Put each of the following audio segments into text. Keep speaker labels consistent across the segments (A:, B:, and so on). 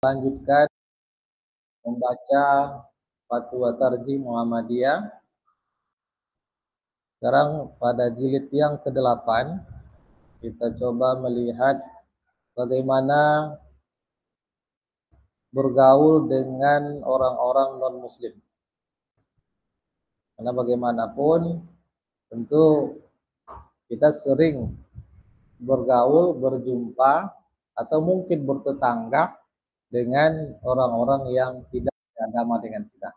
A: Lanjutkan membaca Fatwa Tarjih Muhammadiyah. Sekarang pada jilid yang ke-8 kita coba melihat bagaimana bergaul dengan orang-orang non-muslim. Karena bagaimanapun tentu kita sering bergaul, berjumpa, atau mungkin bertetangga dengan orang-orang yang tidak seagama dengan kita.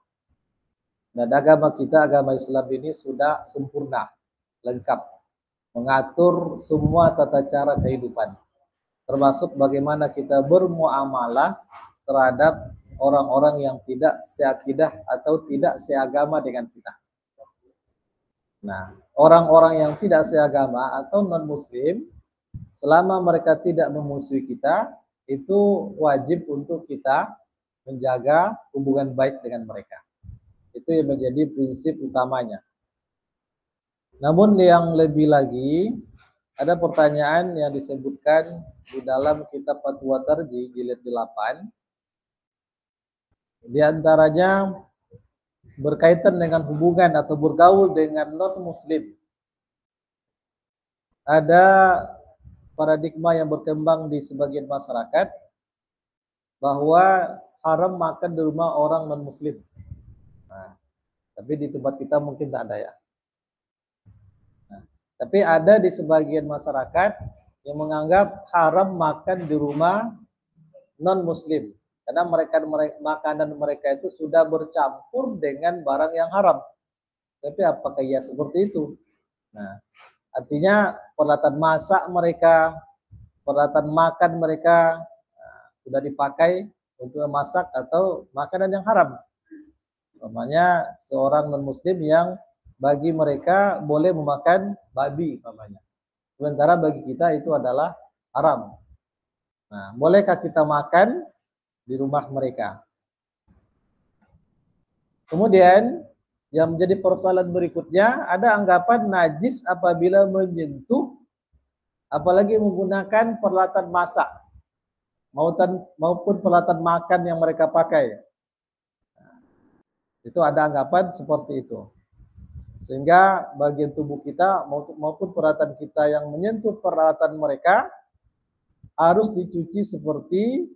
A: Dan agama kita, agama Islam ini sudah sempurna, lengkap, mengatur semua tata cara kehidupan, termasuk bagaimana kita bermuamalah terhadap orang-orang yang tidak seakidah atau tidak seagama dengan kita. Nah, orang-orang yang tidak seagama atau non-muslim, selama mereka tidak memusuhi kita, itu wajib untuk kita menjaga hubungan baik dengan mereka. Itu yang menjadi prinsip utamanya. Namun yang lebih lagi, ada pertanyaan yang disebutkan di dalam kitab Fatwa Tarjih jilid 8. Di antaranya berkaitan dengan hubungan atau bergaul dengan non-muslim. Ada paradigma yang berkembang di sebagian masyarakat bahwa haram makan di rumah orang non-muslim. Nah, tapi di tempat kita mungkin tak ada ya. Nah, tapi ada di sebagian masyarakat yang menganggap haram makan di rumah non-muslim karena makanan mereka itu sudah bercampur dengan barang yang haram. Tapi apakah ya seperti itu? Nah, artinya peralatan masak mereka, peralatan makan mereka sudah dipakai untuk memasak atau makanan yang haram. Namanya seorang non-muslim yang bagi mereka boleh memakan babi namanya. Sementara bagi kita itu adalah haram. Nah, bolehkah kita makan di rumah mereka? Kemudian yang menjadi persoalan berikutnya, ada anggapan najis apabila menyentuh apalagi menggunakan peralatan masak maupun peralatan makan yang mereka pakai. Itu ada anggapan seperti itu. Sehingga bagian tubuh kita maupun peralatan kita yang menyentuh peralatan mereka harus dicuci seperti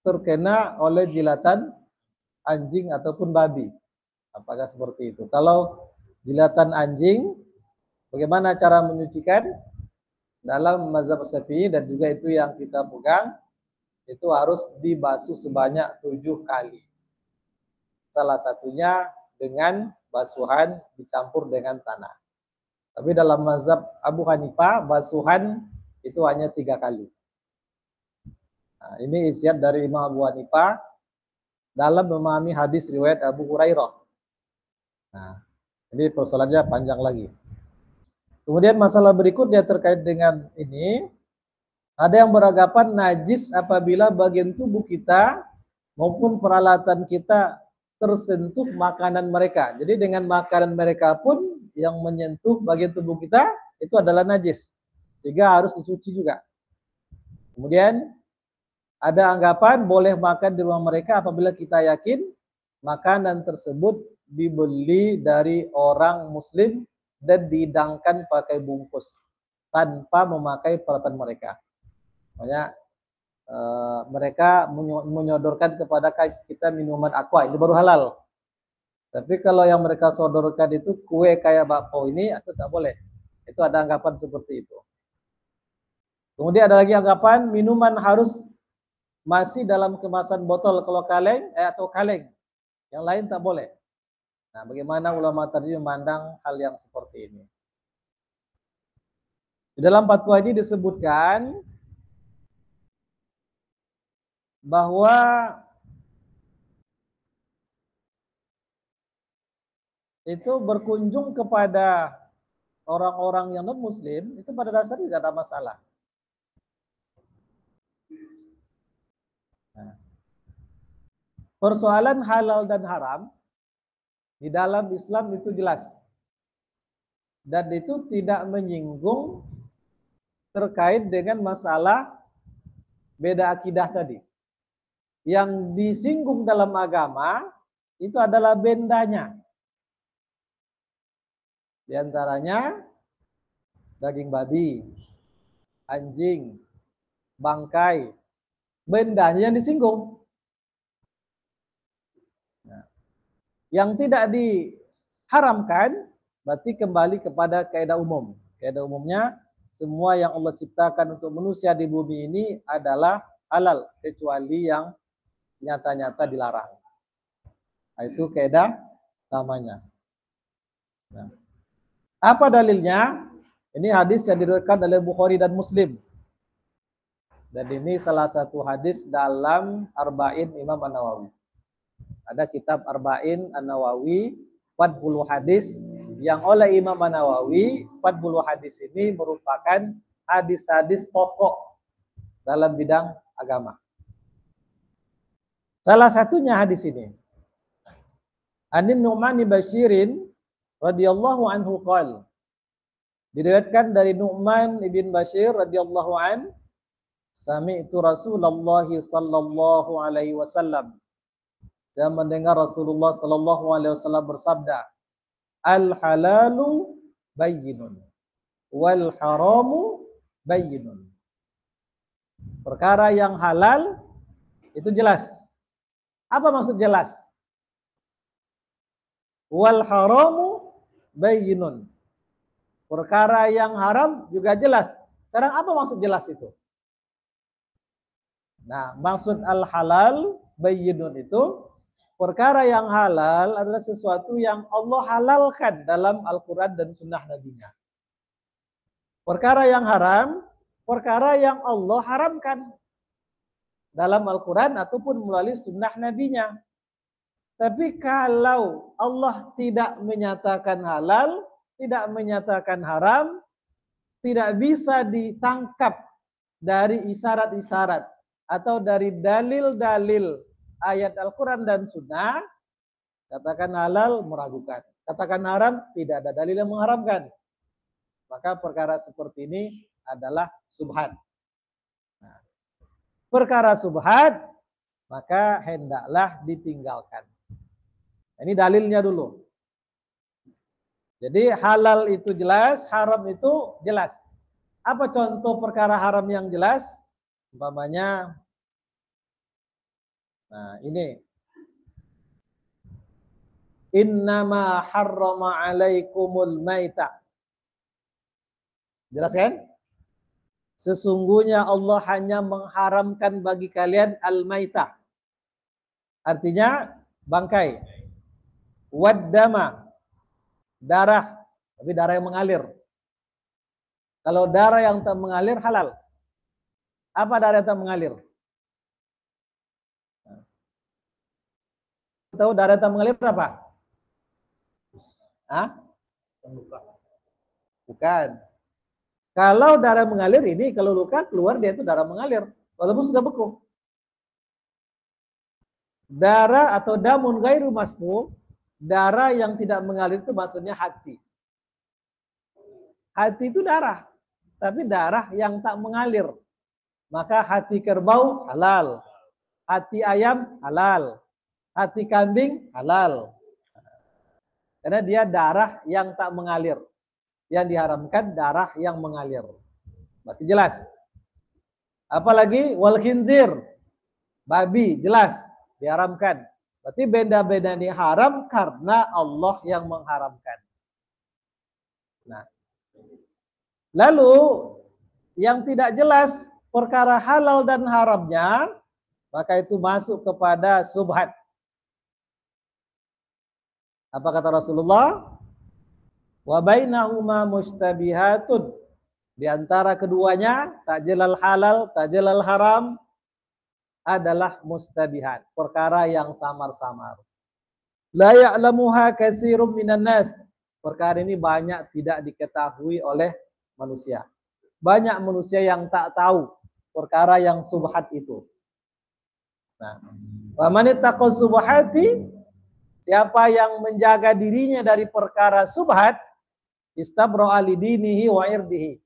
A: terkena oleh jilatan anjing ataupun babi. Apakah seperti itu? Kalau jilatan anjing, bagaimana cara menyucikan? Dalam mazhab Syafi'i dan juga itu yang kita pegang, itu harus dibasuh sebanyak 7 kali. Salah satunya dengan basuhan dicampur dengan tanah. Tapi dalam mazhab Abu Hanifah, basuhan itu hanya 3 kali. Nah, ini ijtihad dari Imam Abu Hanifah dalam memahami hadis riwayat Abu Hurairah. Nah, ini persoalannya panjang lagi. Kemudian masalah berikutnya terkait dengan ini, ada yang beranggapan najis apabila bagian tubuh kita maupun peralatan kita tersentuh makanan mereka. Jadi dengan makanan mereka pun yang menyentuh bagian tubuh kita itu adalah najis. Sehingga harus dicuci juga. Kemudian ada anggapan boleh makan di rumah mereka apabila kita yakin makanan tersebut dibeli dari orang muslim dan dihidangkan pakai bungkus tanpa memakai peralatan mereka. Makanya mereka menyodorkan kepada kita minuman aqua, ini baru halal. Tapi kalau yang mereka sodorkan itu kue kayak bakpao ini, itu tak boleh. Itu ada anggapan seperti itu. Kemudian ada lagi anggapan minuman harus masih dalam kemasan botol kalau kaleng atau kaleng. Yang lain tak boleh. Nah, bagaimana ulama tadi memandang hal yang seperti ini? Di dalam fatwa ini disebutkan bahwa itu berkunjung kepada orang-orang yang non-muslim, itu pada dasarnya tidak ada masalah. Nah, persoalan halal dan haram di dalam Islam itu jelas. Dan itu tidak menyinggung terkait dengan masalah beda akidah tadi. yang disinggung dalam agama itu adalah bendanya. Di antaranya daging babi, anjing, bangkai, bendanya yang disinggung. Nah, yang tidak diharamkan berarti kembali kepada kaidah umum. Kaidah umumnya semua yang Allah ciptakan untuk manusia di bumi ini adalah halal kecuali yang nyata-nyata dilarang. Nah, itu kaidah namanya. Nah, apa dalilnya? Ini hadis yang diriwayatkan oleh Bukhari dan Muslim. Dan ini salah satu hadis dalam Arba'in Imam An-Nawawi. Ada kitab Arba'in An-Nawawi, 40 hadis yang oleh Imam An-Nawawi, 40 hadis ini merupakan hadis-hadis pokok dalam bidang agama. Salah satunya hadis ini. An Nu'man bin Bashirin radhiyallahu anhu qala. Diriwayatkan dari Nu'man bin Bashir radhiyallahu an, sami'tu Rasulullah sallallahu alaihi wasallam. Saya mendengar Rasulullah sallallahu alaihi wasallam bersabda, "Al halalu bayyinun wal haramu bayyinun." Perkara yang halal itu jelas. Apa maksud jelas? Wal haramu bayyinun. Perkara yang haram juga jelas. Sekarang apa maksud jelas itu? Nah, maksud al-halal bayyinun itu perkara yang halal adalah sesuatu yang Allah halalkan dalam Al-Quran dan Sunnah Nabi-Nya. Perkara yang haram, perkara yang Allah haramkan dalam Al-Quran ataupun melalui Sunnah Nabi-Nya. Tapi kalau Allah tidak menyatakan halal, tidak menyatakan haram, tidak bisa ditangkap dari isyarat-isyarat atau dari dalil-dalil ayat Al-Quran dan Sunnah, katakan halal meragukan, katakan haram tidak ada dalil yang mengharamkan. Maka perkara seperti ini adalah subhat. Nah, perkara subhat maka hendaklah ditinggalkan. Ini dalilnya dulu. Jadi halal itu jelas, haram itu jelas. Apa contoh perkara haram yang jelas? Umpamanya, nah ini. Innama harrama alaikumul maita. Jelas kan? Sesungguhnya Allah hanya mengharamkan bagi kalian al-maitah. Artinya bangkai. Waddama. Darah, tapi darah yang mengalir. Kalau darah yang tak mengalir halal. Apa darah yang tak mengalir? Tahu darah yang tak mengalir apa? Hah? Bukan. Kalau darah mengalir ini, kalau luka keluar dia itu darah mengalir, walaupun sudah beku. Darah atau damun ghairu masfu, darah yang tidak mengalir itu maksudnya hati. Hati itu darah, tapi darah yang tak mengalir. Maka hati kerbau halal, hati ayam halal, hati kambing halal. Karena dia darah yang tak mengalir. Yang diharamkan darah yang mengalir. Berarti jelas. Apalagi wal khinzir, babi, jelas diharamkan. Berarti benda-benda ini haram karena Allah yang mengharamkan. Nah, lalu yang tidak jelas perkara halal dan haramnya, maka itu masuk kepada subhat. Apa kata Rasulullah? Wa bainahuma mustabihatun. Di antara keduanya, tajilal halal, tajilal haram, adalah mustabihat, perkara yang samar-samar. La ya'lamuha katsirum minan nas. Perkara ini banyak tidak diketahui oleh manusia. Banyak manusia yang tak tahu perkara yang subhat itu. Nah, wa man ittaqa subhati, siapa yang menjaga dirinya dari perkara subhat, istabra'a lidinihi wa irdihi.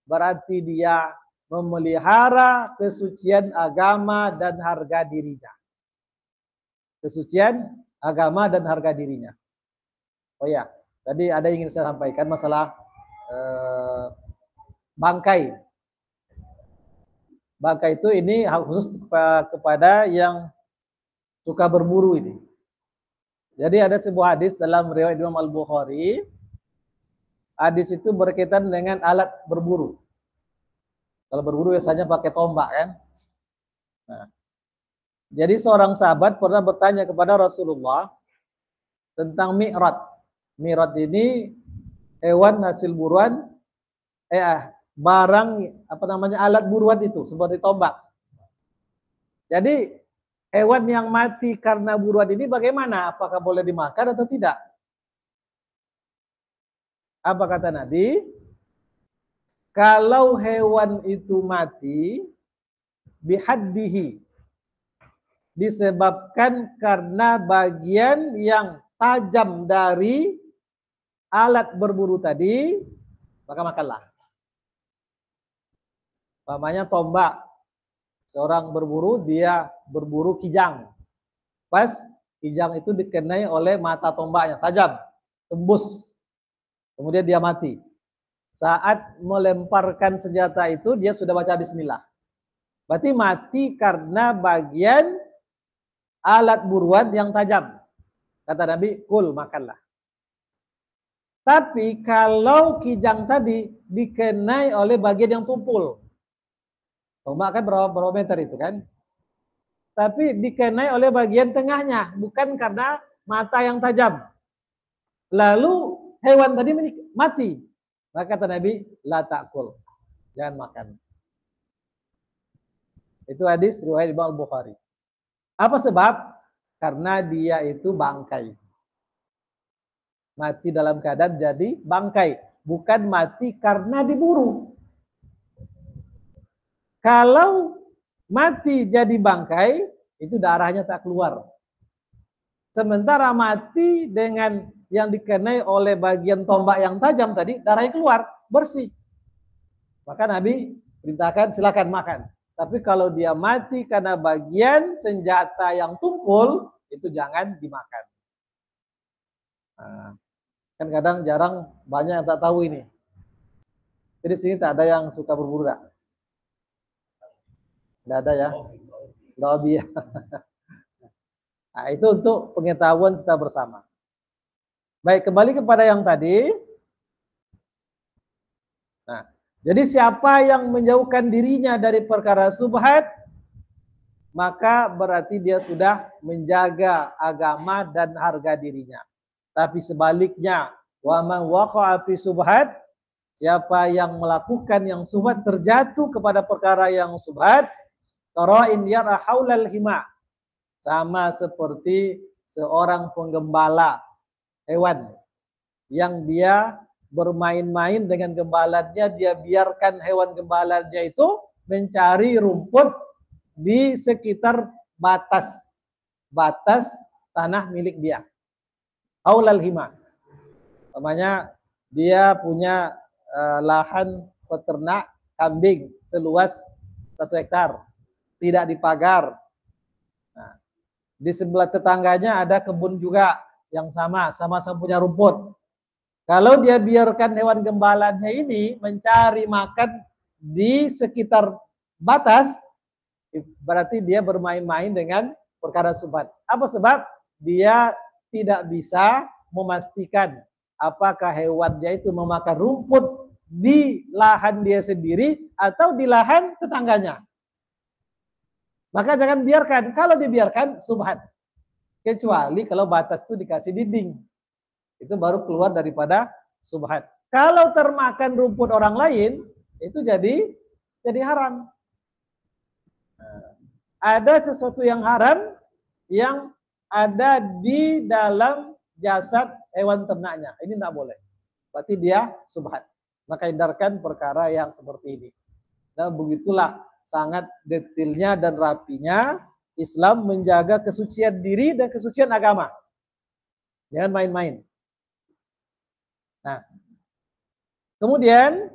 A: Berarti dia memelihara kesucian agama dan harga dirinya. kesucian agama dan harga dirinya. Oh ya, tadi ada yang ingin saya sampaikan masalah bangkai. Bangkai itu ini khusus kepada yang suka berburu ini. Jadi ada sebuah hadis dalam riwayat Imam Al-Bukhari. Hadis itu berkaitan dengan alat berburu. Kalau berburu biasanya pakai tombak kan. Nah, jadi seorang sahabat pernah bertanya kepada Rasulullah tentang mi'rad. Mi'rad ini hewan hasil buruan, barang alat buruan itu seperti tombak. Jadi hewan yang mati karena buruan ini bagaimana? Apakah boleh dimakan atau tidak? Apa kata Nabi? Kalau hewan itu mati bihaddihi, disebabkan karena bagian yang tajam dari alat berburu tadi, maka makanlah. Namanya tombak. Seorang berburu, dia berburu kijang. Pas kijang itu dikenai oleh mata tombaknya, tajam, tembus. Kemudian dia mati. Saat melemparkan senjata itu, dia sudah baca bismillah. Berarti mati karena bagian alat buruan yang tajam. Kata Nabi, kul, makanlah. Tapi kalau kijang tadi dikenai oleh bagian yang tumpul. Tombak kan berapa meter itu kan? Tapi dikenai oleh bagian tengahnya, bukan karena mata yang tajam. Lalu hewan tadi mati. Maka kata Nabi, la ta'kul. Jangan makan. Itu hadis riwayat Imam Al-Bukhari. Apa sebab? Karena dia itu bangkai. Mati dalam keadaan jadi bangkai. Bukan mati karena diburu. Kalau mati jadi bangkai, itu darahnya tak keluar. Sementara mati dengan yang dikenai oleh bagian tombak yang tajam tadi, darahnya keluar, bersih. Maka Nabi perintahkan silakan makan. Tapi kalau dia mati karena bagian senjata yang tumpul, itu jangan dimakan. Nah, kan kadang jarang banyak yang tak tahu ini. Jadi sini tak ada yang suka berburu tak? Tidak ada ya? Lobby ya. Nah, itu untuk pengetahuan kita bersama. Baik, kembali kepada yang tadi. Nah, jadi siapa yang menjauhkan dirinya dari perkara subhat, maka berarti dia sudah menjaga agama dan harga dirinya. Tapi sebaliknya, wa man waqa'a fi subhat, siapa yang melakukan yang subhat, terjatuh kepada perkara yang subhat, qara'in yara haulal hima, sama seperti seorang penggembala hewan yang dia bermain-main dengan gembalanya, dia biarkan hewan gembalanya itu mencari rumput di sekitar batas tanah milik dia. Haulal hima. Namanya dia punya lahan peternak kambing seluas 1 hektar, tidak dipagar. Nah, di sebelah tetangganya ada kebun juga yang sama-sama punya rumput. Kalau dia biarkan hewan gembalanya ini mencari makan di sekitar batas, berarti dia bermain-main dengan perkara subhat. Apa sebab? Dia tidak bisa memastikan apakah hewannya itu memakan rumput di lahan dia sendiri atau di lahan tetangganya. Maka jangan biarkan. Kalau dibiarkan, subhat. Kecuali kalau batas itu dikasih dinding. Itu baru keluar daripada subhat. Kalau termakan rumput orang lain, itu jadi haram. Ada sesuatu yang haram yang ada di dalam jasad hewan ternaknya. Ini tidak boleh. Berarti dia subhat. Maka hindarkan perkara yang seperti ini. Dan begitulah sangat detailnya dan rapinya Islam menjaga kesucian diri dan kesucian agama. Jangan main-main. Nah, kemudian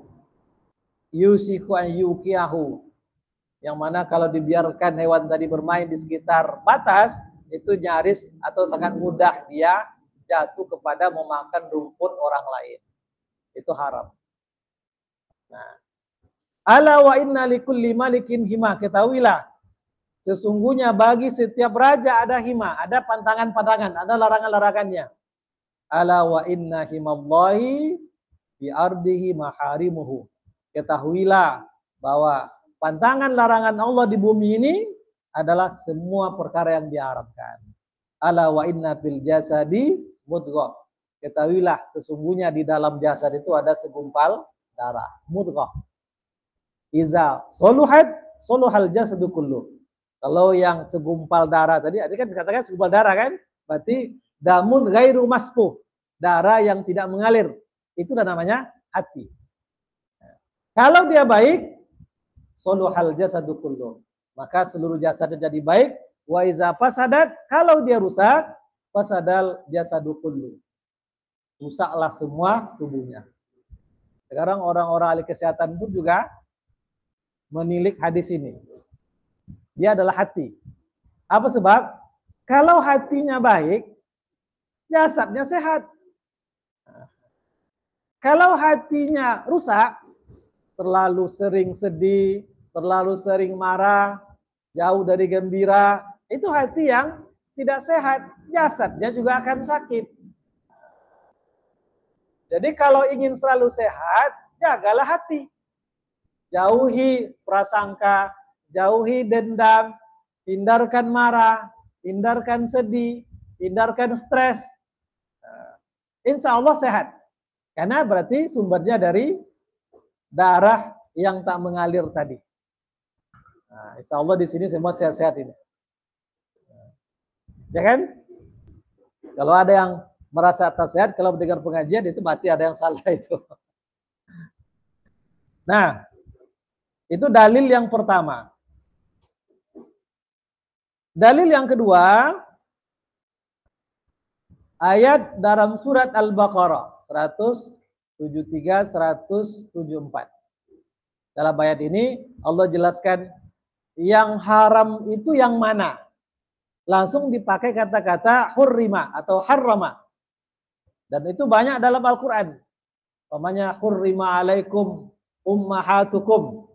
A: yusiku an yukiahu, yang mana kalau dibiarkan hewan tadi bermain di sekitar batas, itu nyaris atau sangat mudah dia jatuh kepada memakan rumput orang lain. Itu haram. Nah, ala wa inna likulli malikin hima, ketahuilah sesungguhnya bagi setiap raja ada hima, ada pantangan-pantangan, ada larangan-larangannya. Ala wa inna himallahi bi ardihi maharimuhu. Ketahuilah bahwa pantangan larangan Allah di bumi ini adalah semua perkara yang diharamkan. Ala wa inna fil jasadi mudghah. Ketahuilah sesungguhnya di dalam jasad itu ada segumpal darah, mudghah. Iza soluhat soluhal jasadu kullu. Kalau yang segumpal darah tadi kan dikatakan segumpal darah kan? Berarti damun ghairu masfuh. Darah yang tidak mengalir. Itu namanya hati. Kalau dia baik, soluhal jasadu kullu. Maka seluruh jasadnya jadi baik. Wa iza fasadat, kalau dia rusak, fasadal jasadu kullu. Rusaklah semua tubuhnya. Sekarang orang-orang ahli kesehatan pun juga menilik hadis ini. Dia adalah hati. Apa sebab? Kalau hatinya baik, jasadnya sehat. Kalau hatinya rusak, terlalu sering sedih, terlalu sering marah, jauh dari gembira, itu hati yang tidak sehat. Jasadnya juga akan sakit. Jadi kalau ingin selalu sehat, jagalah hati. Jauhi prasangka, jauhi dendam, hindarkan marah, hindarkan sedih, hindarkan stres. Insya Allah sehat. Karena berarti sumbernya dari darah yang tak mengalir tadi. Nah, insya Allah di sini semua sehat-sehat ini. Ya kan? Kalau ada yang merasa tak sehat, kalau mendengar pengajian itu berarti ada yang salah itu. Nah, itu dalil yang pertama. Dalil yang kedua, ayat dalam surat Al-Baqarah 173 174. Dalam ayat ini Allah jelaskan yang haram itu yang mana? Langsung dipakai kata-kata hurrima atau harrama. Dan itu banyak dalam Al-Qur'an. Namanya hurrima alaikum ummahatukum.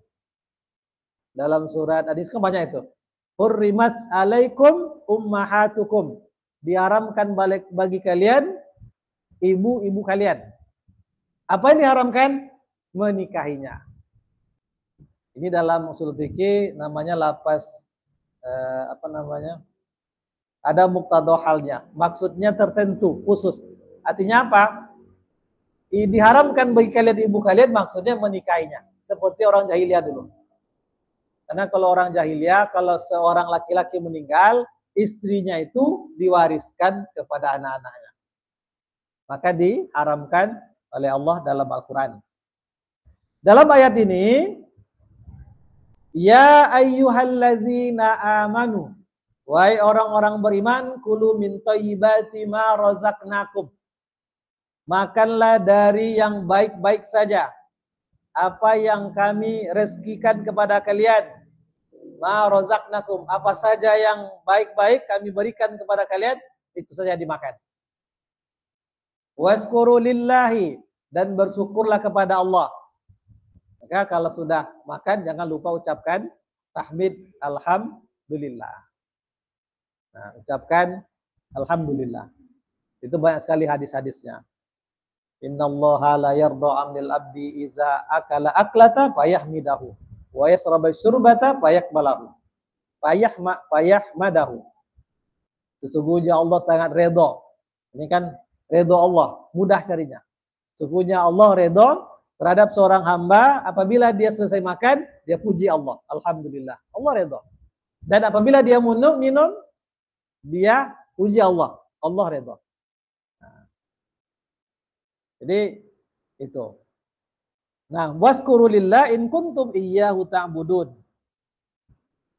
A: Dalam surat hadis kan banyak itu. Hurrimat alaikum ummahatukum. Diharamkan bagi kalian ibu-ibu kalian. Apa yang diharamkan? Menikahinya. Ini dalam usul fikih namanya lapas ada muqtadha-halnya. Maksudnya tertentu, khusus. Artinya apa? Diharamkan bagi kalian ibu kalian maksudnya menikahinya. Seperti orang jahiliyah dulu. Karena kalau orang jahiliyah, kalau seorang laki-laki meninggal, istrinya itu diwariskan kepada anak-anaknya. Maka diharamkan oleh Allah dalam Al-Quran. Dalam ayat ini, ya ayyuhallazina amanu, wahai orang-orang beriman, kulu min thayyibati ma razaqnakum. Makanlah dari yang baik-baik saja. Apa yang kami rezekikan kepada kalian. Ma razaqnakum, apa saja yang baik-baik kami berikan kepada kalian, itu saja dimakan. Waskuru lillahi, dan bersyukurlah kepada Allah. Maka kalau sudah makan jangan lupa ucapkan tahmid alhamdulillah. Nah, ucapkan alhamdulillah. Itu banyak sekali hadis-hadisnya. Innallaha la yarda 'anil abdi iza akala aklata fayahmidahu wa yasraba syurbata fayaqbalahu fayahmadahu. Sesungguhnya Allah sangat redha. Ini kan redha Allah, mudah carinya. Sesungguhnya Allah redha terhadap seorang hamba apabila dia selesai makan, dia puji Allah. Alhamdulillah. Allah redha. Dan apabila dia minum, dia puji Allah. Allah redha. Jadi itu. Nah, waskuru lillah in kuntum iyyahu ta'budun.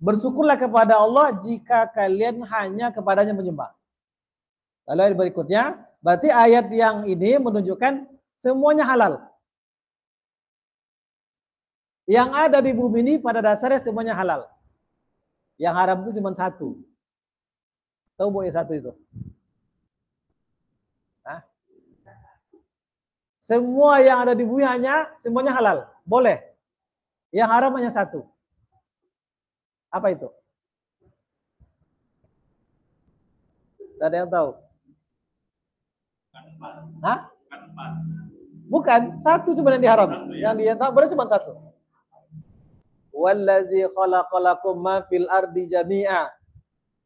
A: Bersyukurlah kepada Allah jika kalian hanya kepadanya menyembah. Lalu ayat berikutnya, berarti ayat yang ini menunjukkan semuanya halal. Yang ada di bumi ini pada dasarnya semuanya halal. Yang haram itu cuma satu. Tahu Bu yang satu itu? Hah? Semua yang ada di bumi semuanya halal, boleh. Yang haram hanya satu. Apa itu? Tidak ada yang tahu? Hah? Bukan, satu cuma yang diharam. Yang dia tahu boleh cuma satu. Wallazi khalaqalakum ma fil ardi jami'a.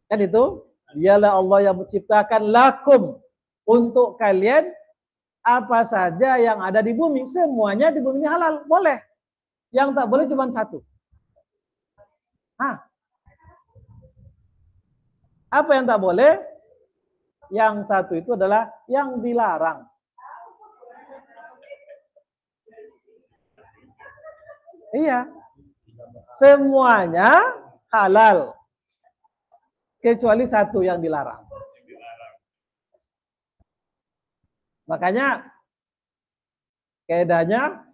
A: Kan itu? Dialah Allah yang menciptakan lakum untuk kalian apa saja yang ada di bumi. Semuanya di bumi ini halal, boleh. Yang tak boleh cuma satu. Hah? Apa yang tak boleh? Yang satu itu adalah yang dilarang. Iya. Semuanya halal. Kecuali satu yang dilarang. Makanya kaidahnya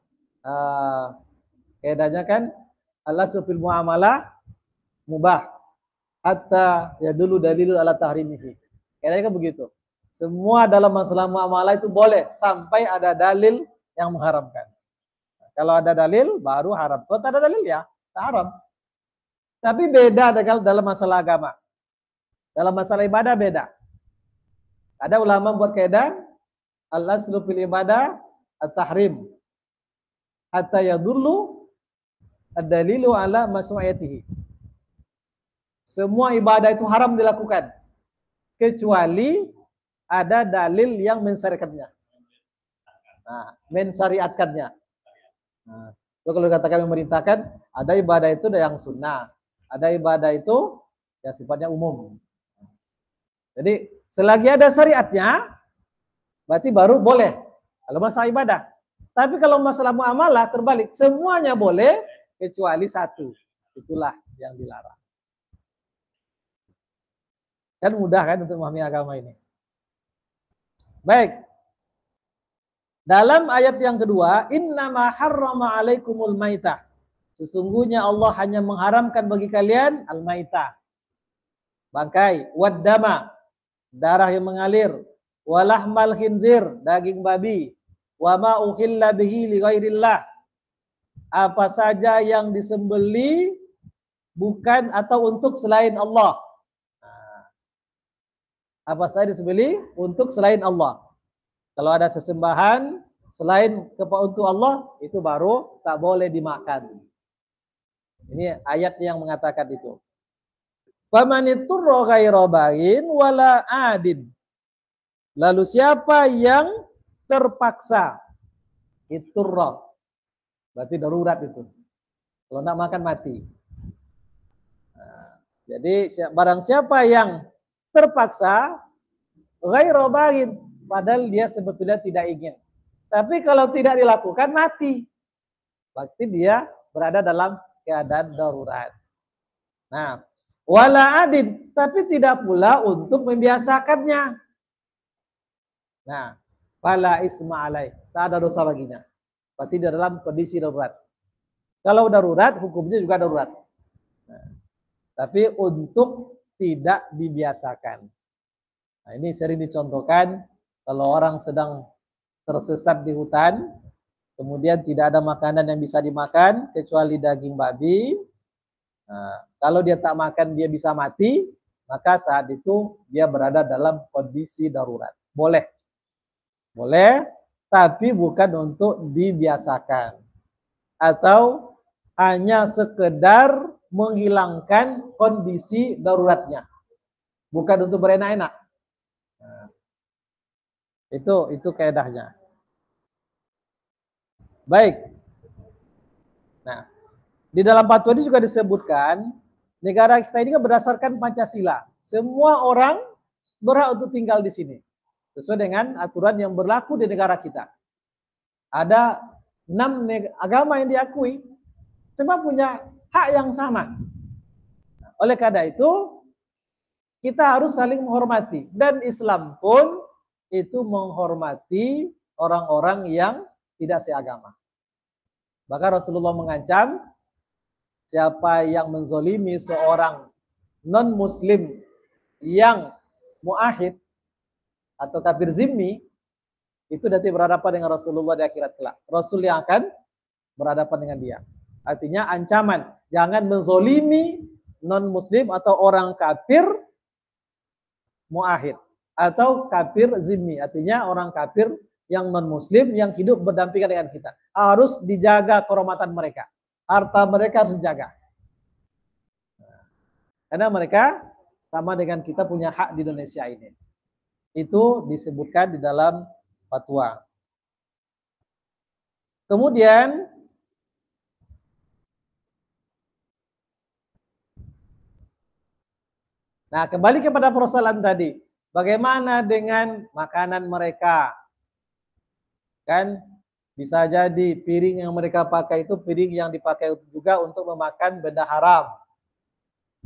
A: kan Allah subhanahu muamalah mubah hatta yadullu dalilul ala tahrimihi. Kaidahnya kan begitu. Semua dalam masalah muamalah itu boleh sampai ada dalil yang mengharamkan. Kalau ada dalil baru haram. Kalau tak ada dalil ya haram. Tapi beda dalam masalah agama. Dalam masalah ibadah beda. Ada ulama buat kaidah al-aslu fil ibadah at-tahrim hatta yadullu ad-dalilu ala mas'u'iyatihi. Semua ibadah itu haram dilakukan kecuali ada dalil yang mensyariatkannya. Nah, mensyariatkannya. Nah, itu kalau katakan memerintahkan, ada ibadah itu yang sunnah, ada ibadah itu yang sifatnya umum. Jadi selagi ada syariatnya, berarti baru boleh kalau masalah ibadah. Tapi kalau masalah muamalah terbalik, semuanya boleh kecuali satu. Itulah yang dilarang. Kan mudah kan untuk memahami agama ini. Baik. Dalam ayat yang kedua, innama harrama alaikumul maitah. Sesungguhnya Allah hanya mengharamkan bagi kalian al-maitah. Bangkai, waddama, darah yang mengalir, walahmal khinzir, daging babi, wa ma uhilla bihi li ghairillah. Apa saja yang disembeli bukan atau untuk selain Allah. Apa saja disembeli untuk selain Allah. Kalau ada sesembahan selain untuk Allah, itu baru tak boleh dimakan. Ini ayat yang mengatakan itu. Famaniturra ghaira baghin wala adin. Lalu siapa yang terpaksa? Iturra. Berarti darurat itu. Kalau nak makan mati. Nah, jadi barang siapa yang terpaksa ghaira baghin, padahal dia sebetulnya tidak ingin. Tapi kalau tidak dilakukan mati. Berarti dia berada dalam keadaan darurat. Nah, wala adin, tapi tidak pula untuk membiasakannya. Nah, fala isma alaih, tak ada dosa baginya. Berarti dia dalam kondisi darurat. Kalau darurat, hukumnya juga darurat. Nah, tapi untuk tidak dibiasakan. Nah, ini sering dicontohkan kalau orang sedang tersesat di hutan, kemudian tidak ada makanan yang bisa dimakan kecuali daging babi. Nah, kalau dia tak makan dia bisa mati, maka saat itu dia berada dalam kondisi darurat. Boleh. Boleh, tapi bukan untuk dibiasakan. Atau hanya sekedar menghilangkan kondisi daruratnya. Bukan untuk berenak-enak. Nah, itu kaidahnya. Baik. Nah, di dalam fatwa ini juga disebutkan negara kita ini kan berdasarkan Pancasila. Semua orang berhak untuk tinggal di sini sesuai dengan aturan yang berlaku di negara kita. Ada 6 agama yang diakui, semua punya hak yang sama. Oleh karena itu kita harus saling menghormati, dan Islam pun itu menghormati orang-orang yang tidak seagama. Bahkan Rasulullah mengancam siapa yang menzolimi seorang non-muslim yang muahid atau kafir zimmi, itu nanti berhadapan dengan Rasulullah di akhirat kelak. Rasul yang akan berhadapan dengan dia. Artinya ancaman, jangan menzolimi non-muslim atau orang kafir muahid atau kafir zimmi, artinya orang kafir yang non-muslim yang hidup berdampingan dengan kita. Harus dijaga kehormatan mereka. Harta mereka harus dijaga. Karena mereka sama dengan kita punya hak di Indonesia ini. Itu disebutkan di dalam fatwa. Kemudian kembali kepada persoalan tadi. Bagaimana dengan makanan mereka? Kan bisa jadi piring yang mereka pakai itu piring yang dipakai juga untuk memakan benda haram.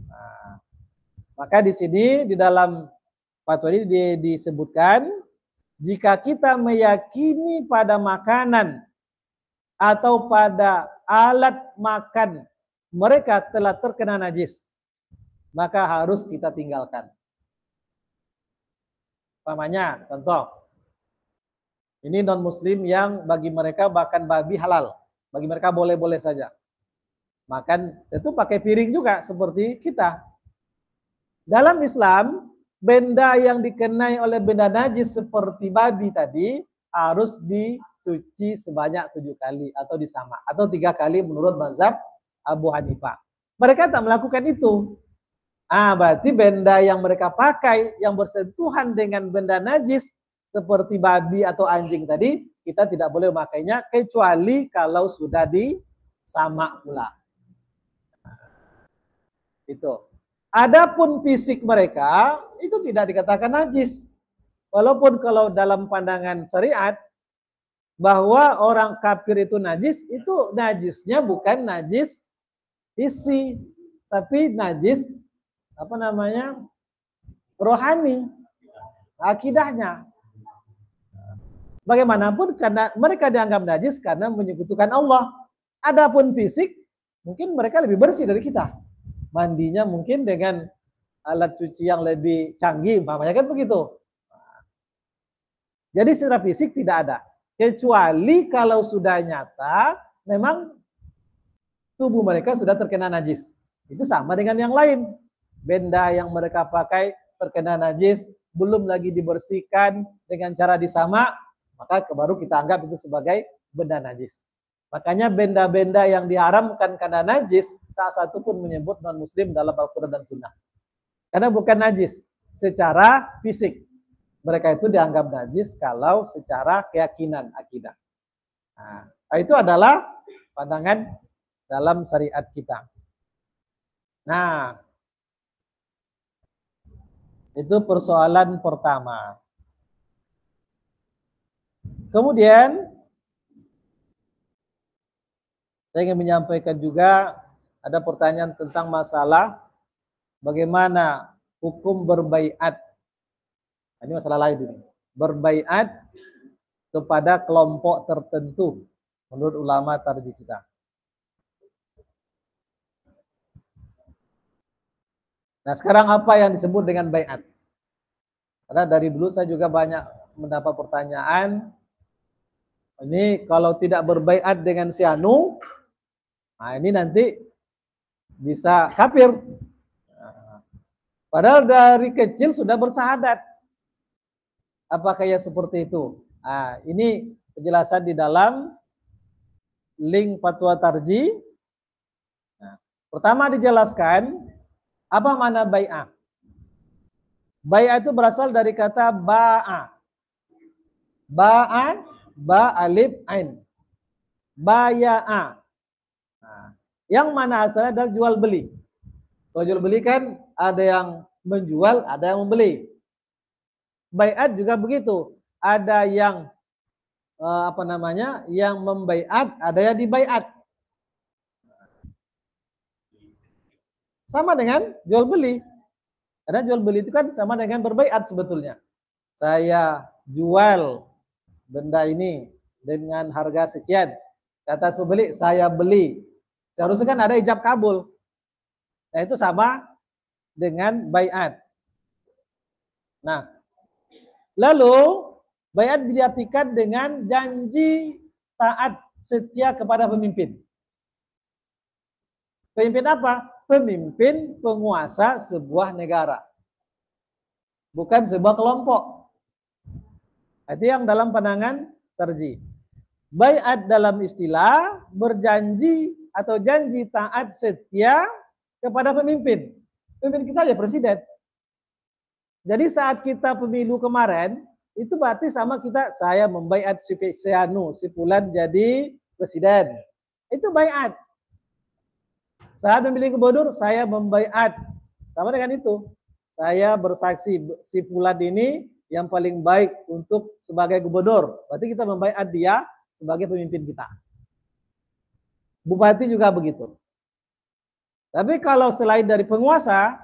A: Nah, maka di sini di dalam fatwa ini disebutkan jika kita meyakini pada makanan atau pada alat makan mereka telah terkena najis, maka harus kita tinggalkan. Umpamanya, contoh, ini non-muslim yang bagi mereka makan babi halal, bagi mereka boleh-boleh saja. Makan itu pakai piring juga seperti kita. Dalam Islam, benda yang dikenai oleh benda najis seperti babi tadi harus dicuci sebanyak 7 kali atau disama atau 3 kali menurut mazhab Abu Hanifah. Mereka tak melakukan itu. Berarti benda yang mereka pakai yang bersentuhan dengan benda najis seperti babi atau anjing tadi, kita tidak boleh memakainya kecuali kalau sudah disama pula. Itu. Adapun fisik mereka itu tidak dikatakan najis. Walaupun kalau dalam pandangan syariat bahwa orang kafir itu najis, itu najisnya bukan najis isi, tapi najis rohani, akidahnya. Bagaimanapun karena mereka dianggap najis karena menyekutukan Allah. Adapun fisik, mungkin mereka lebih bersih dari kita. Mandinya mungkin dengan alat cuci yang lebih canggih, umpamanya kan begitu. Jadi secara fisik tidak ada. Kecuali kalau sudah nyata, memang tubuh mereka sudah terkena najis. Itu sama dengan yang lain. Benda yang mereka pakai terkena najis, belum lagi dibersihkan dengan cara disama, maka baru kita anggap itu sebagai benda najis. Makanya benda-benda yang diharamkan karena najis, tak satu pun menyebut non-muslim dalam Al-Quran dan Sunnah. Karena bukan najis secara fisik. Mereka itu dianggap najis kalau secara keyakinan, akidah. Nah, itu adalah pandangan dalam syariat kita. Nah, itu persoalan pertama. Kemudian saya ingin menyampaikan juga ada pertanyaan tentang masalah bagaimana hukum berbaiat. Ini masalah lain ini. Berbaiat kepada kelompok tertentu menurut ulama tarjih kita. Nah, sekarang apa yang disebut dengan baiat? Karena dari dulu saya juga banyak mendapat pertanyaan. Ini kalau tidak berbaiat dengan si anu, nah ini nanti bisa kafir. Padahal dari kecil sudah bersahadat. Apakah ya seperti itu? Nah, ini penjelasan di dalam link fatwa tarjih. Nah, pertama dijelaskan apa makna bai'ah. Bai'ah itu berasal dari kata ba'a. Ba'a, ba alif ain. Baya'a. Nah, yang mana asalnya adalah jual beli. Kalau jual beli kan ada yang menjual, ada yang membeli. Bai'at juga begitu. Ada yang yang membai'at, ada yang dibai'at. Sama dengan jual beli. Karena jual beli itu kan sama dengan berbai'at sebetulnya. Saya jual benda ini dengan harga sekian. Kata pembeli, saya beli. Seharusnya kan ada ijab kabul. Nah, itu sama dengan bai'at. Nah, lalu baiat diartikan dengan janji taat setia kepada pemimpin. Pemimpin apa? Pemimpin penguasa sebuah negara. Bukan sebuah kelompok. Itu yang dalam pandangan Tarji. Baiat dalam istilah berjanji atau janji taat setia kepada pemimpin. Pemimpin kita ya presiden. Jadi saat kita pemilu kemarin, itu berarti sama kita, saya membaiat si Fulan jadi presiden. Itu baiat. Saat memilih gubernur, saya membaiat. Sama dengan itu. Saya bersaksi si Fulan ini yang paling baik untuk sebagai gubernur. Berarti kita membaiat dia sebagai pemimpin kita. Bupati juga begitu. Tapi kalau selain dari penguasa,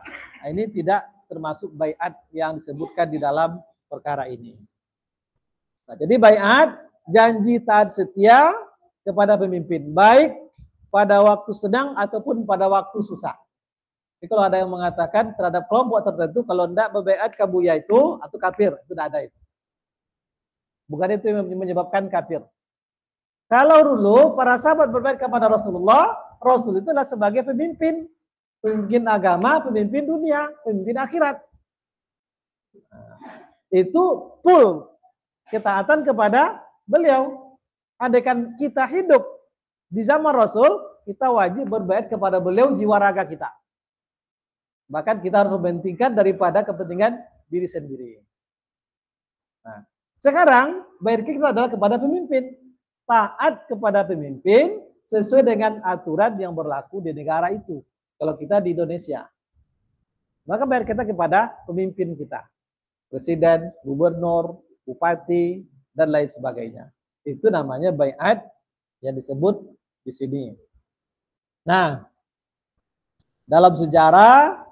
A: ini tidak termasuk baiat yang disebutkan di dalam perkara ini. Nah, jadi baiat janji taat setia kepada pemimpin, baik pada waktu senang ataupun pada waktu susah. Jadi kalau ada yang mengatakan terhadap kelompok tertentu, kalau tidak berbaiat kabuya itu atau kafir, itu tidak ada itu. Bukan itu yang menyebabkan kafir. Kalau dulu para sahabat berbaiat kepada Rasulullah, Rasul itu adalah sebagai pemimpin, pemimpin agama, pemimpin dunia, pemimpin akhirat. Itu full ketaatan kepada beliau. Andaikan kita hidup di zaman Rasul, kita wajib berbaiat kepada beliau jiwa raga kita. Bahkan kita harus mementingkan daripada kepentingan diri sendiri. Nah, sekarang baiat kita adalah kepada pemimpin. Taat kepada pemimpin sesuai dengan aturan yang berlaku di negara itu. Kalau kita di Indonesia, maka baiat kita kepada pemimpin kita. Presiden, gubernur, bupati, dan lain sebagainya. Itu namanya baiat yang disebut di sini. Nah, dalam sejarah,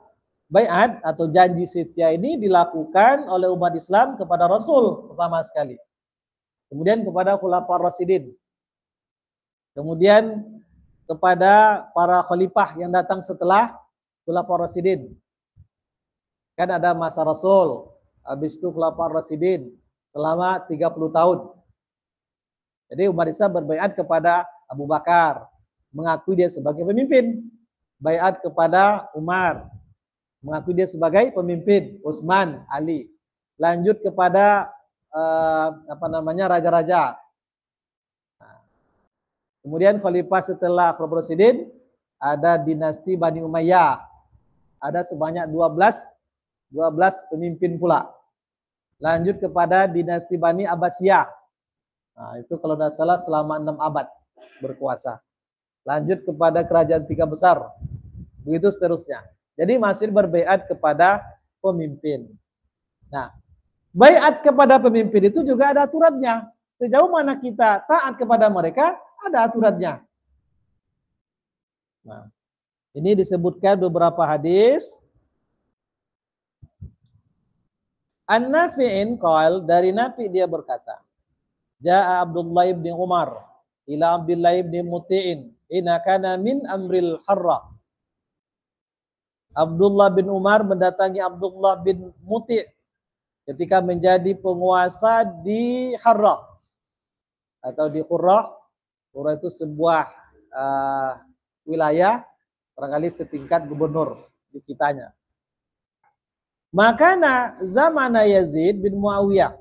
A: baiat atau janji setia ini dilakukan oleh umat Islam kepada Rasul pertama sekali. Kemudian kepada Khulafaur Rasyidin. Kemudian kepada para khalifah yang datang setelah Khulafaur Rasyidin. Kan ada masa Rasul, habis itu Khulafaur Rasyidin selama 30 tahun. Jadi umat Islam berbaiat kepada Abu Bakar, mengakui dia sebagai pemimpin. Baiat kepada Umar, mengakui dia sebagai pemimpin. Utsman, Ali. Lanjut kepada raja-raja. Kemudian khalifah setelah Khulafaur Rasyidin ada dinasti Bani Umayyah. Ada sebanyak 12 pemimpin pula. Lanjut kepada dinasti Bani Abbasiyah. Nah, itu kalau tidak salah selama 6 abad berkuasa. Lanjut kepada kerajaan 3 besar. Begitu seterusnya. Jadi masih berbaiat kepada pemimpin. Nah, baiat kepada pemimpin itu juga ada aturannya. Sejauh mana kita taat kepada mereka, ada aturannya. Nah, ini disebutkan beberapa hadis. An-Nafi'in qala, dari Nafi dia berkata, Ja'a Abdullah ibn Umar ila Abdullah ibn Muti'in inna kana min amril harra. Abdullah bin Umar mendatangi Abdullah bin Muti' ketika menjadi penguasa di Harrah atau di Qurrah. Qurrah itu sebuah wilayah, barangkali setingkat gubernur di kitanya. Makana zamana Yazid bin Muawiyah.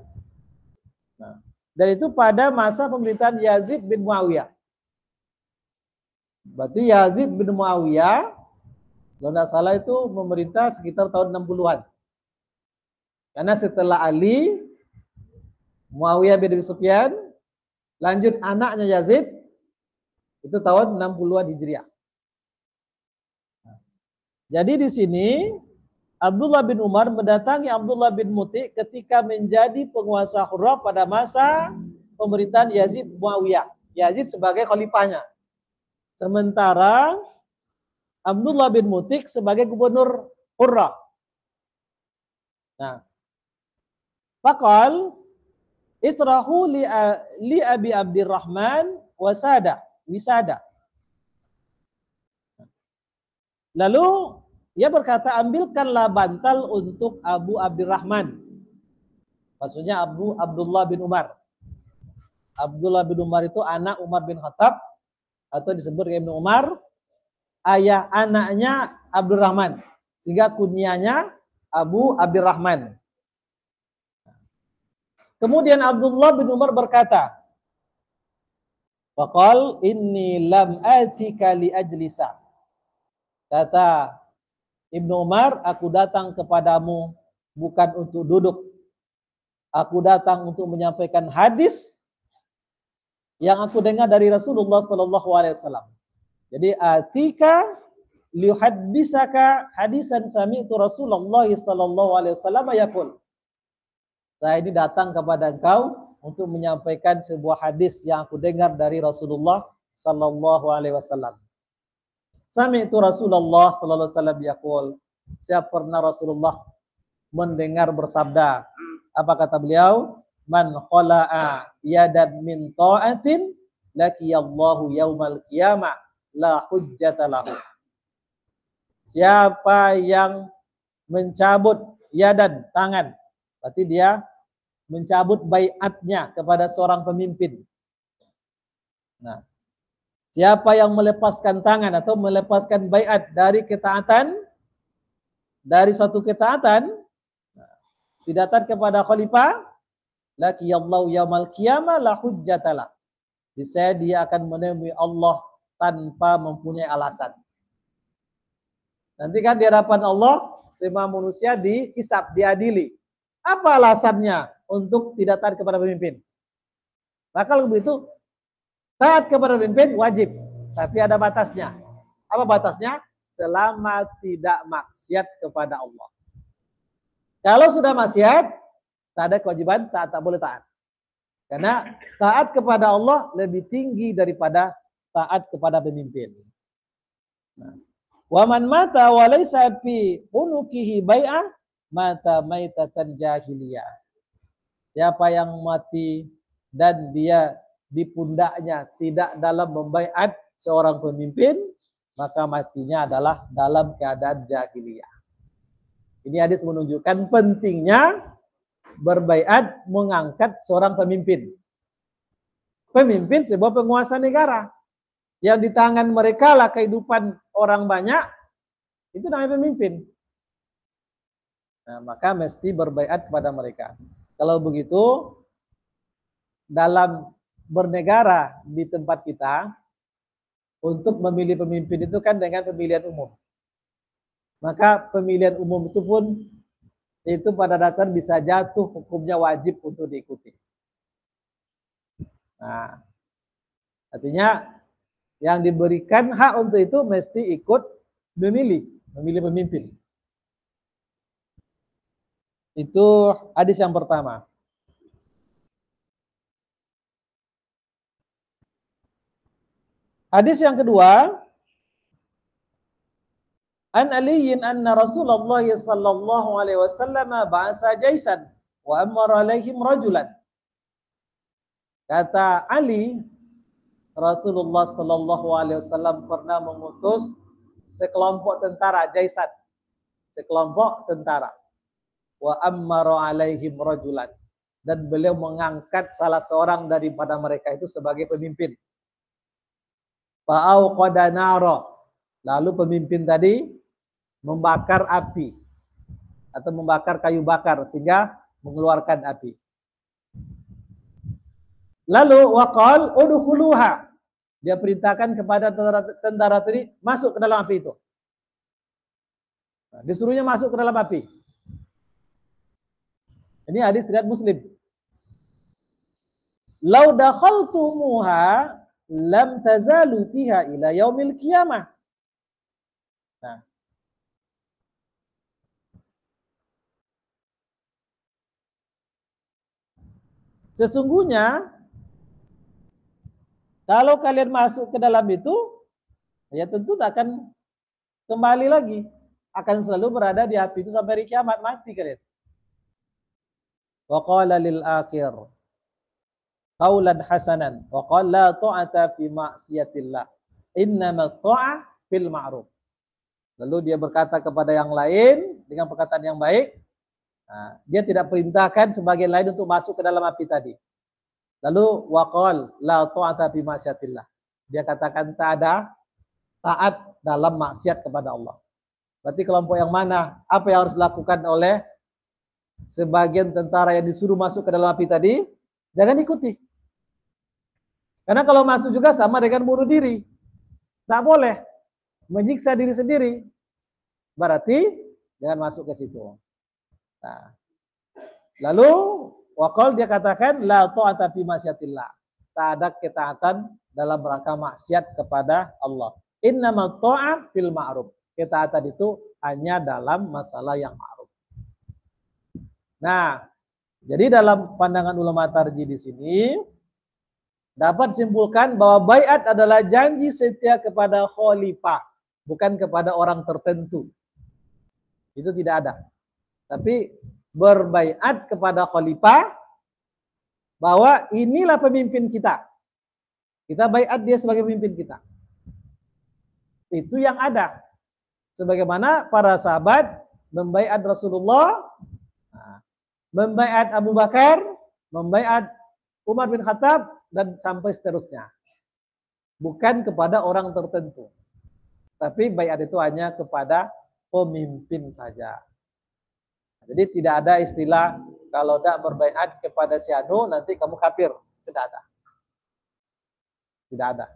A: Nah, dan itu pada masa pemerintahan Yazid bin Muawiyah. Berarti Yazid bin Muawiyah, kalau tidak salah itu memerintah sekitar tahun 60-an. Karena setelah Ali, Muawiyah bin Abi Sufyan, lanjut anaknya Yazid, itu tahun 60-an Hijriah. Jadi di sini Abdullah bin Umar mendatangi Abdullah bin Muti ketika menjadi penguasa Qurrah pada masa pemerintahan Yazid Muawiyah. Yazid sebagai khalifahnya. Sementara Abdullah bin Muti sebagai gubernur Qurrah. Nah, faqal israhu li Abi Abdurrahman wisada. Lalu ia berkata, ambilkanlah bantal untuk Abu Abdurrahman. Maksudnya Abdullah bin Umar. Abdullah bin Umar itu anak Umar bin Khattab atau disebut Ibnu Umar, ayah anaknya Abdurrahman, sehingga kunyahnya Abu Abdurrahman. Kemudian Abdullah bin Umar berkata, faqal inni lam atika li ajlisa. Kata Ibnu Umar, aku datang kepadamu bukan untuk duduk. Aku datang untuk menyampaikan hadis yang aku dengar dari Rasulullah sallallahu alaihi wasallam. Jadi atika liuhaddisaka hadisan sami'tu Rasulullah sallallahu alaihi wasallam yaqul. Saya ini datang kepada engkau untuk menyampaikan sebuah hadis yang aku dengar dari Rasulullah sallallahu alaihi wasallam. Sami'tu Rasulullah sallallahu alaihi wasallam yaqul. Saya pernah Rasulullah mendengar bersabda. Apa kata beliau? Man khala'a yadan min ta'atin laqiyallahu yaumal qiyamah la hujjata lahu. Siapa yang mencabut yadan, tangan, berarti dia mencabut baiatnya kepada seorang pemimpin. Nah, siapa yang melepaskan tangan atau melepaskan baiat dari ketaatan, dari suatu ketaatan, tidak taat kepada khalifah, laqiyallahu yaumal qiyamah la hujjatalah. Dia akan menemui Allah tanpa mempunyai alasan. Nanti kan di hadapan Allah semua manusia dihisab, diadili. Apa alasannya untuk tidak taat kepada pemimpin? Maka kalau begitu taat kepada pemimpin wajib, tapi ada batasnya. Apa batasnya? Selama tidak maksiat kepada Allah. Kalau sudah maksiat, tak ada kewajiban, tak boleh taat. Karena taat kepada Allah lebih tinggi daripada taat kepada pemimpin. Nah, wa man mata wa laysa fi unukihi bai'ah mata maitatan jahiliyah. Siapa yang mati dan dia di pundaknya tidak dalam membaiat seorang pemimpin, maka matinya adalah dalam keadaan jahiliyah. Ini hadis menunjukkan pentingnya berbaiat mengangkat seorang pemimpin. Pemimpin sebuah penguasa negara. Yang di tangan mereka lah kehidupan orang banyak, itu namanya pemimpin. Nah, maka mesti berbaiat kepada mereka. Kalau begitu, dalam bernegara di tempat kita, untuk memilih pemimpin itu kan dengan pemilihan umum. Maka pemilihan umum itu pun itu pada dasar bisa jatuh hukumnya wajib untuk diikuti. Nah, artinya yang diberikan hak untuk itu mesti ikut memilih pemimpin. Itu hadis yang pertama. Hadis yang kedua, an Aliyin anna Rasulullah sallallahu alaihi wasallam ba'asa jaisan wa amara alaihim rajulan. Kata Ali, Rasulullah sallallahu alaihi wasallam pernah mengutus sekelompok tentara jaisan, sekelompok tentara. Wa amara alaihim rajulan, dan beliau mengangkat salah seorang daripada mereka itu sebagai pemimpin. Fa'auqada nara, lalu pemimpin tadi membakar api atau membakar kayu bakar sehingga mengeluarkan api. Lalu waqal udkhuluha, dia perintahkan kepada tentara tadi masuk ke dalam api itu. Nah, disuruhnya masuk ke dalam api. Ini hadis riwayat Muslim. Lau dakhaltumuha lam tazalu fiha ila yaumil qiyamah. Nah, sesungguhnya kalau kalian masuk ke dalam itu, ya tentu tak akan kembali lagi, akan selalu berada di api itu sampai hari kiamat, mati kalian. Wa qala lil akhir qaulan hasanan wa qala la ta'ata fi ma'siyatillah innamat ta'ah fil ma'ruf. Lalu dia berkata kepada yang lain dengan perkataan yang baik, Nah, dia tidak perintahkan sebagian lain untuk masuk ke dalam api tadi. Lalu waqal la ta'ata fi ma'siyatillah. Dia katakan tak ada taat dalam maksiat kepada Allah. Berarti kelompok yang mana? Apa yang harus dilakukan oleh sebagian tentara yang disuruh masuk ke dalam api tadi? Jangan ikuti. Karena kalau masuk juga sama dengan bunuh diri. Tak boleh menyiksa diri sendiri. Berarti jangan masuk ke situ. Nah, lalu waqal dia katakan la ta'ata fi ma'siyatillah. Tak ada ketaatan dalam rangka maksiat kepada Allah. Innamal ta'at fil ma'ruf. Ketaatan itu hanya dalam masalah yang ma'ruf. Nah, jadi dalam pandangan ulama tarjih di sini dapat simpulkan bahwa baiat adalah janji setia kepada khalifah, bukan kepada orang tertentu. Itu tidak ada. Tapi berbaiat kepada khalifah bahwa inilah pemimpin kita. Kita baiat dia sebagai pemimpin kita. Itu yang ada. Sebagaimana para sahabat membaiat Rasulullah, membaiat Abu Bakar, membaiat Umar bin Khattab, dan sampai seterusnya. Bukan kepada orang tertentu. Tapi baiat itu hanya kepada pemimpin saja. Jadi tidak ada istilah kalau tidak berbaiat kepada si anu nanti kamu kafir. Tidak ada. Tidak ada.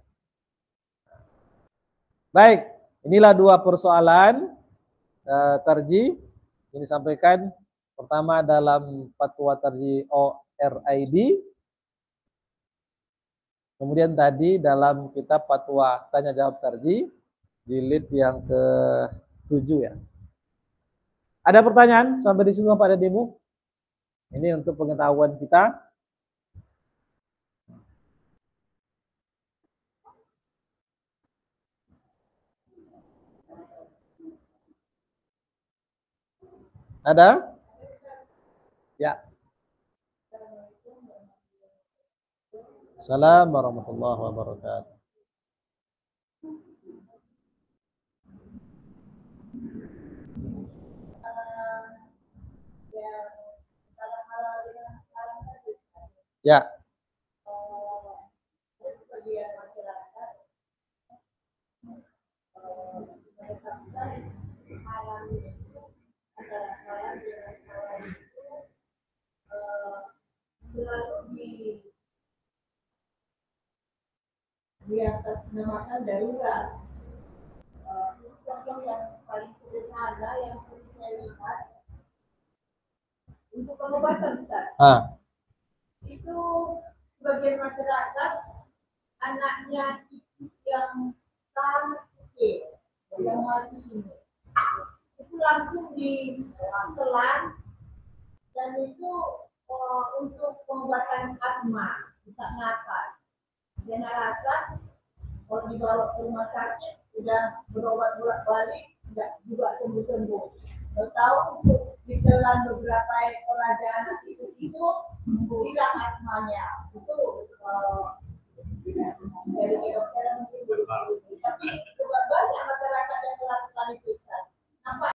A: Baik, inilah dua persoalan tarjih yang disampaikan. Pertama dalam fatwa tarjih ORID. Kemudian tadi dalam kitab fatwa tanya jawab tarjih jilid yang ke-7 ya. Ada pertanyaan sampai di sini Pak Dedimu? Ini untuk pengetahuan kita. Ada? Ya. Assalamualaikum warahmatullahi wabarakatuh. Ya.
B: Selalu di atas namakan darurat. Contoh yang paling sederhana yang saya lihat untuk pengobatan Ustaz. Itu sebagian masyarakat anaknya tikus yang sangat kecil yang masih ini itu langsung ditelan dan itu untuk pengobatan asma sesak napas. Dan alasan kalau dibawa ke rumah sakit sudah berobat bolak-balik tidak juga sembuh-sembuh. Tahu untuk ditelan beberapa ekor aja anak itu hilang asmanya. Itu